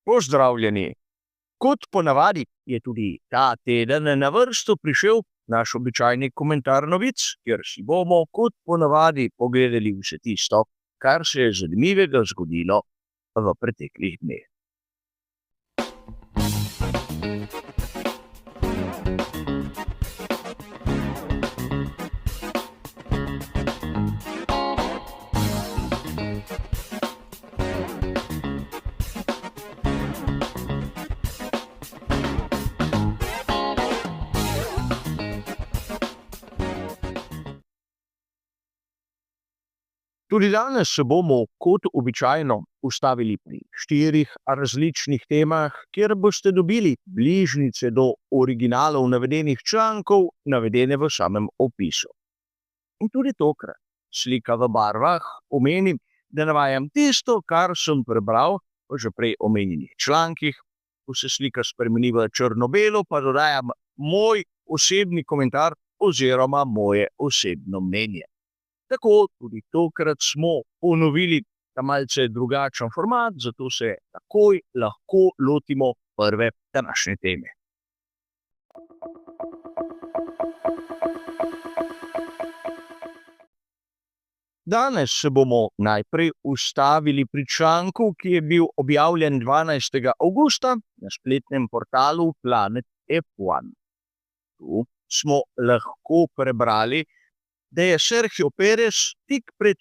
Pozdravljeni! Kot ponavadi je tudi ta teden na vrsto prišel naš običajni komentar novic, kjer si bomo kot ponavadi pogledali vse tisto, kar se je zanimivega zgodilo v preteklih dneh. Tudi danes se bomo kot običajno ustavili pri 4 različnih temah, kjer boste dobili bližnjice do originalov navedenih člankov, navedene v samem opisu. In tudi tokrat, slika v barvah, pomeni, da navajam tisto, kar sem prebral v že prej omenjenih člankih. Ko se slika spremeni v črno-belo, pa dodajam moj osebni komentar oziroma moje osebno mnenje. Tako tudi tokrat smo ponovili ta malce drugačen format, zato se takoj lahko lotimo prve današnje teme. Danes se bomo najprej ustavili pri članku, ki je bil objavljen 12. avgusta na spletnem portalu Planet F1. Tu smo lahko prebrali, da je Sergio Perez tik pred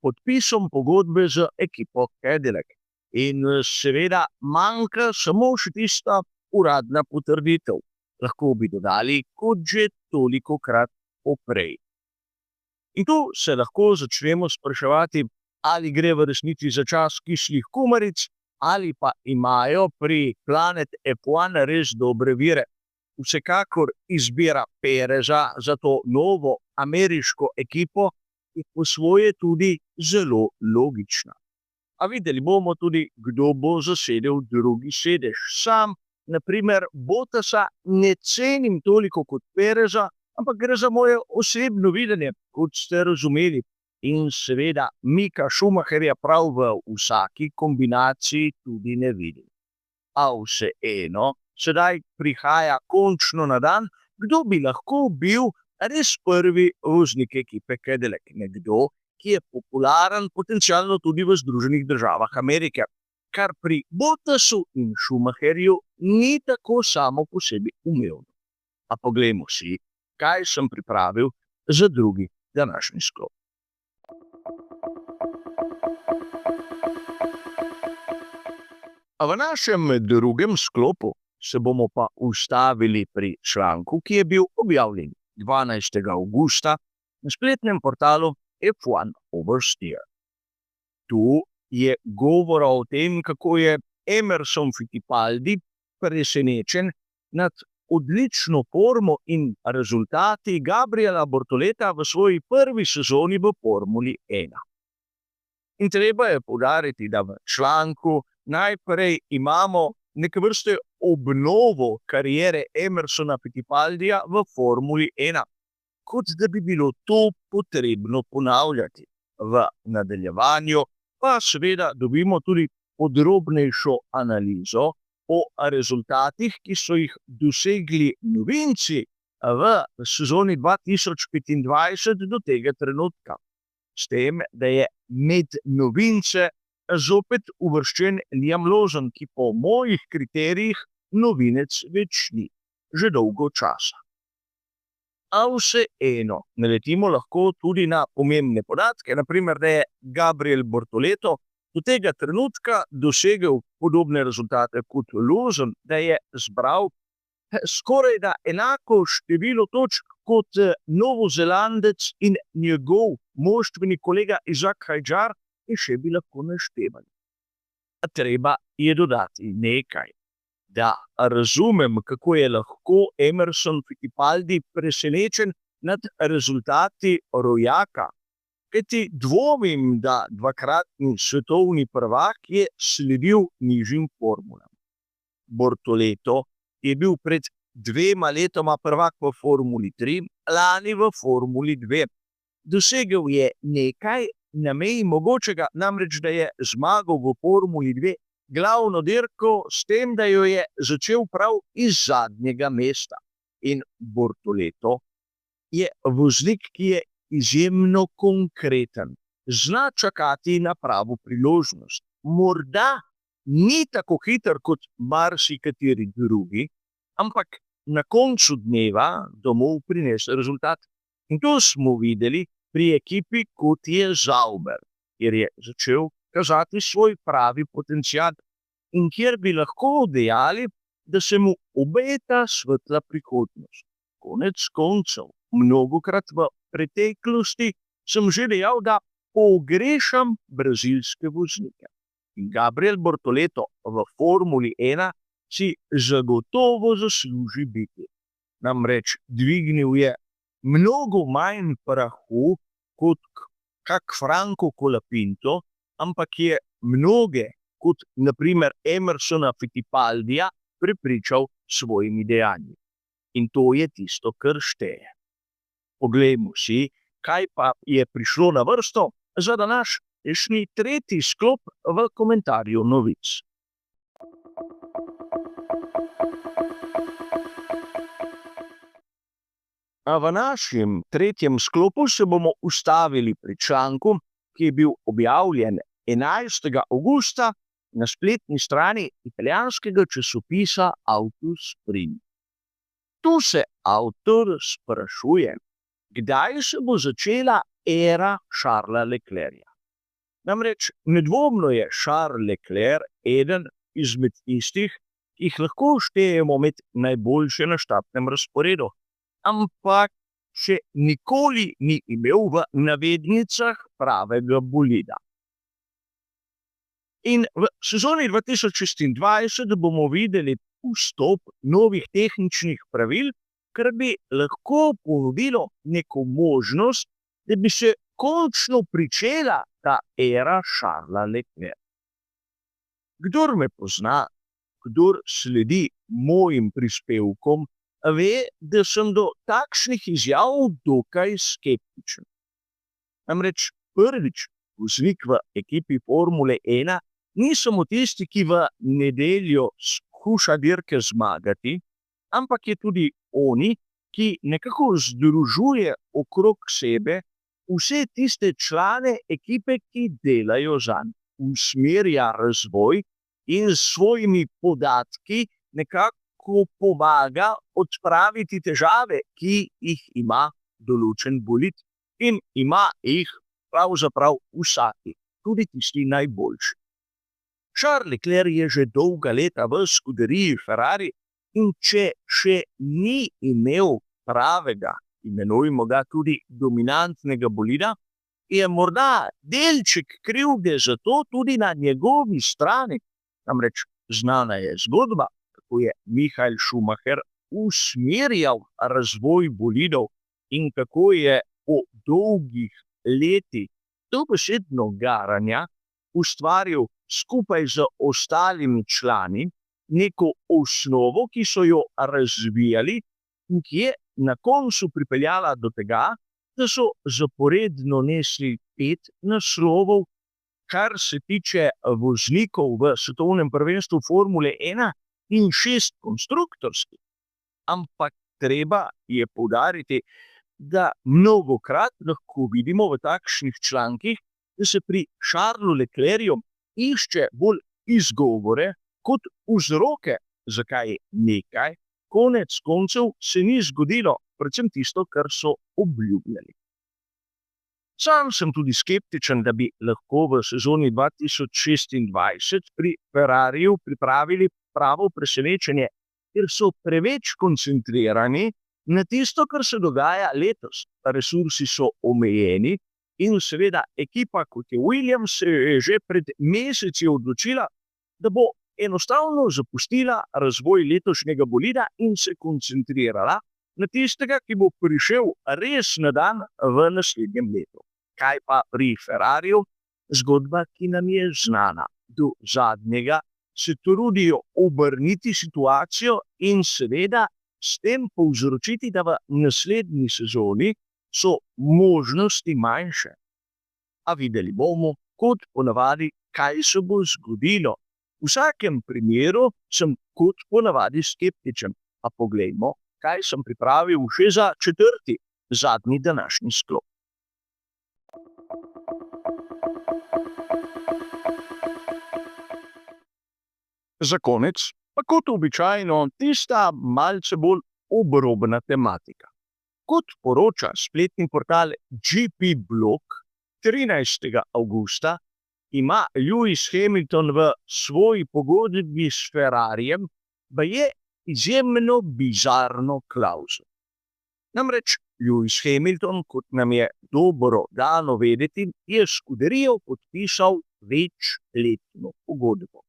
podpisom pogodbe z ekipo Cadillac. In seveda manjka samo še tista uradna potrditev. Lahko bi dodali kot že tolikokrat poprej. In tu se lahko začnemo spraševati, ali gre v resnici za čas kislih kumaric, ali pa imajo pri Planet F1 res dobre vire. Vsekakor izbira Pereza za to novo ameriško ekipo je po svoje tudi zelo logična. A videli bomo tudi, kdo bo zasedel drugi sedež. Sam, na primer, Bottasa ne cenim toliko kot Pereza, ampak gre za moje osebno videnje, kot ste razumeli. In seveda Mika Schumacherja prav v vsaki kombinaciji tudi ne vidim. A vseeno, sedaj prihaja končno na dan, kdo bi lahko bil res prvi voznik ekipe Cadillac. Nekdo, ki je popularen potencialno tudi v Združenih državah Amerike, kar pri Bottasu in Schumacherju ni tako samo po sebi umevno. A poglejmo si, kaj sem pripravil za drugi današnji sklop. A v našem drugem sklopu se bomo pa ustavili pri članku, ki je bil objavljen 12. avgusta na spletnem portalu F1 Oversteer. Tu je govora o tem, kako je Emerson Fittipaldi presenečen nad odlično formo in rezultati Gabriela Bortoleta v svoji prvi sezoni v Formuli 1. In treba je poudariti, da v članku najprej imamo neke vrste obnovo kariere Emersona Fittipaldija v Formuli 1, kot da bi bilo to potrebno ponavljati. V nadaljevanju pa seveda dobimo tudi podrobnejšo analizo o rezultatih, ki so jih dosegli novinci v sezoni 2025 do tega trenutka. S tem, da je med novince zopet uvrščen Liam Lawson, ki po mojih kriterijih novinec več ni, že dolgo časa. A vseeno, naletimo lahko tudi na pomembne podatke, naprimer, da je Gabriel Bortoleto do tega trenutka dosegel podobne rezultate kot Lawson, da je zbral skoraj da enako število točk kot Novozelandec in njegov moštveni kolega Izak Hadjar, in še bi lahko naštevali. A treba je dodati nekaj, da razumem, kako je lahko Emerson Fittipaldi presenečen nad rezultati rojaka, kajti dvomim, da dvakratni svetovni prvak je sledil nižjim formulam. Bortoleto je bil pred 2 letoma prvak v Formuli 3, lani v Formuli 2. Dosegel je nekaj na meji mogočega, namreč da je zmagal v Formuli 2 glavno dirko s tem, da jo je začel prav iz zadnjega mesta. In Bortoleto je voznik, ki je izjemno konkreten, zna čakati na pravo priložnost. Morda ni tako hiter kot marsikateri drugi, ampak na koncu dneva domov prinese rezultat. In to smo videli pri ekipi, kot je Sauber, kjer je začel kazati svoj pravi potencial in kjer bi lahko dejali, da se mu obeta svetla prihodnost. Konec koncev, mnogokrat v preteklosti sem že dejal, da pogrešam brazilske voznike. In Gabriel Bortoleto v Formuli 1 si zagotovo zasluži biti. Namreč dvignil je mnogo manj prahu kot kak Franco Colapinto, ampak je mnoge, kot naprimer Emersona Fittipaldija, prepričal s svojimi dejanji. In to je tisto, kar šteje. Poglejmo si, kaj pa je prišlo na vrsto za današnji tretji sklop v komentarju novic. A v našem tretjem sklopu se bomo ustavili pri članku, ki je bil objavljen 11. avgusta na spletni strani italijanskega časopisa Autosprint. Tu se avtor sprašuje, kdaj se bo začela era Charlesa Leclerca. Namreč nedvomno je Charles Leclerc eden izmed tistih, ki jih lahko štejemo med najboljše na štartnem razporedu, ampak še nikoli ni imel v navednicah pravega bolida. In v sezoni 2026 bomo videli vstop novih tehničnih pravil, kar bi lahko ponudilo neko možnost, da bi se končno pričela ta era Charlesa Leclerca. Kdor me pozna, kdor sledi mojim prispevkom, ve, da sem do takšnih izjav dokaj skeptičen. Namreč prvič, voznik v ekipi Formule 1 ni samo tisti, ki v nedeljo skuša dirke zmagati, ampak je tudi oni, ki nekako združuje okrog sebe vse tiste člane ekipe, ki delajo zanj, usmerja razvoj in s svojimi podatki nekako pomaga odpraviti težave, ki jih ima določen bolid, in ima jih pravzaprav vsaki, tudi tisti najboljši. Charles Leclerc je že dolga leta v skuderiji Ferrari in če še ni imel pravega, imenujmo ga tudi dominantnega bolida, je morda delček krivde za to tudi na njegovi strani. Namreč znana je zgodba, kako je Michael Schumacher usmerjal razvoj bolidov in kako je po dolgih letih dobesedno garanja ustvaril skupaj z ostalimi člani neko osnovo, ki so jo razvijali in ki je na koncu pripeljala do tega, da so zaporedno nesli 5 naslovov, kar se tiče voznikov v svetovnem prvenstvu Formule 1 in 6 konstruktorskih. Ampak treba je poudariti, da mnogokrat lahko vidimo v takšnih člankih, da se pri Charlesu Leclercu išče bolj izgovore kot vzroke, zakaj nekaj konec koncev se ni zgodilo, predvsem tisto, kar so obljubljali. Sam sem tudi skeptičen, da bi lahko v sezoni 2026 pri Ferrariju pripravili pravo presenečenje, ker so preveč koncentrirani na tisto, kar se dogaja letos. Resursi so omejeni in seveda ekipa, kot je Williams, se je že pred meseci odločila, da bo enostavno zapustila razvoj letošnjega bolida in se koncentrirala na tistega, ki bo prišel res na dan v naslednjem letu. Kaj pa pri Ferrariju? Zgodba, ki nam je znana. Do zadnjega se trudijo obrniti situacijo in seveda s tem povzročiti, da v naslednji sezoni so možnosti manjše. A videli bomo, kot ponavadi, kaj se bo zgodilo. V vsakem primeru sem kot ponavadi skeptičen. Pa poglejmo, kaj sem pripravil še za četrti, zadnji današnji sklop. Za konec pa kot običajno tista malce bolj obrobna tematika. Kot poroča spletni portal GP Blog, 13. avgusta ima Lewis Hamilton v svoji pogodbi s Ferrarijem baje izjemno bizarno klavzulo. Namreč Lewis Hamilton, kot nam je dobro dano vedeti, je s Scuderijo podpisal večletno pogodbo.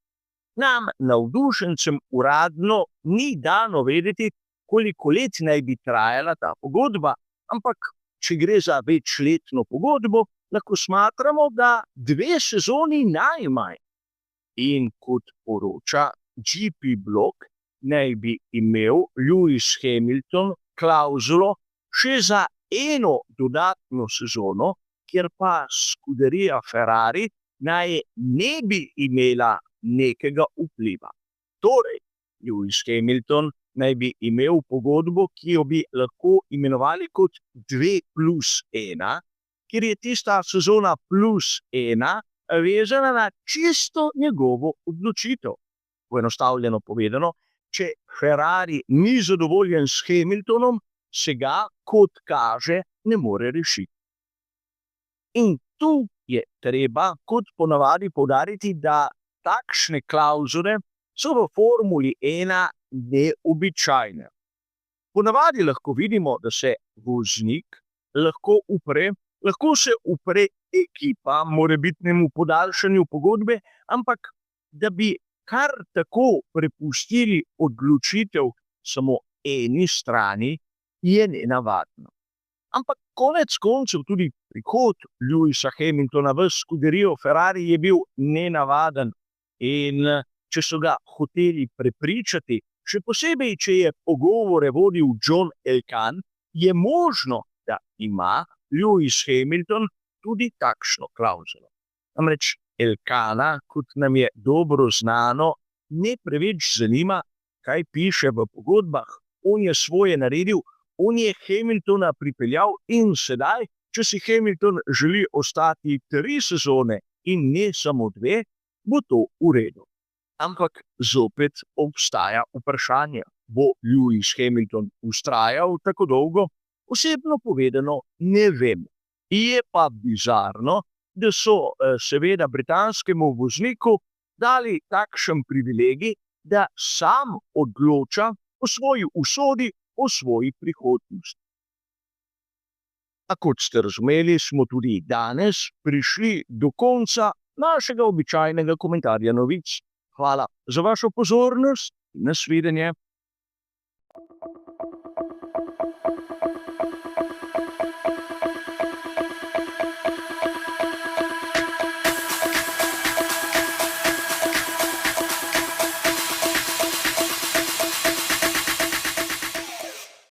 Nam, navdušencem, uradno ni dano vedeti, koliko let naj bi trajala ta pogodba, ampak če gre za večletno pogodbo, lahko smatramo, da 2 sezoni najmanj. In kot poroča GP Blog, naj bi imel Lewis Hamilton klavzulo še za eno dodatno sezono, kjer pa Scuderia Ferrari naj ne bi imela nekega vpliva. Torej, Lewis Hamilton naj bi imel pogodbo, ki jo bi lahko imenovali kot 2+1, kjer je tista sezona +1 vezana na čisto njegovo odločitev. Poenostavljeno povedano, če Ferrari ni zadovoljen s Hamiltonom, se ga, kot kaže, ne more rešiti. In tu je treba, kot ponavadi, poudariti, da takšne klavzule so v Formuli 1 neobičajne. Ponavadi lahko vidimo, da se voznik lahko se upre ekipa morebitnemu podaljšanju pogodbe, ampak da bi kar tako prepustili odločitev samo eni strani, je nenavadno. Ampak konec koncev tudi prihod Lewisa Hamiltona v Scuderijo Ferrari je bil nenavaden. In če so ga hoteli prepričati, še posebej, če je pogovore vodil John Elkann, je možno, da ima Lewis Hamilton tudi takšno klavzulo. Namreč Elkanna, kot nam je dobro znano, ne preveč zanima, kaj piše v pogodbah. On je svoje naredil, on je Hamiltona pripeljal in sedaj, če si Hamilton želi ostati 3 sezone in ne samo 2, bo to v redu. Ampak zopet obstaja vprašanje, bo Lewis Hamilton vztrajal tako dolgo? Osebno povedano ne vem. Je pa bizarno, da so seveda britanskemu vozniku dali takšen privilegij, da sam odloča o svoji usodi, o svoji prihodnosti. A kot ste razumeli, smo tudi danes prišli do konca našega običajnega komentarja novic. Hvala za vašo pozornost in nasvidenje.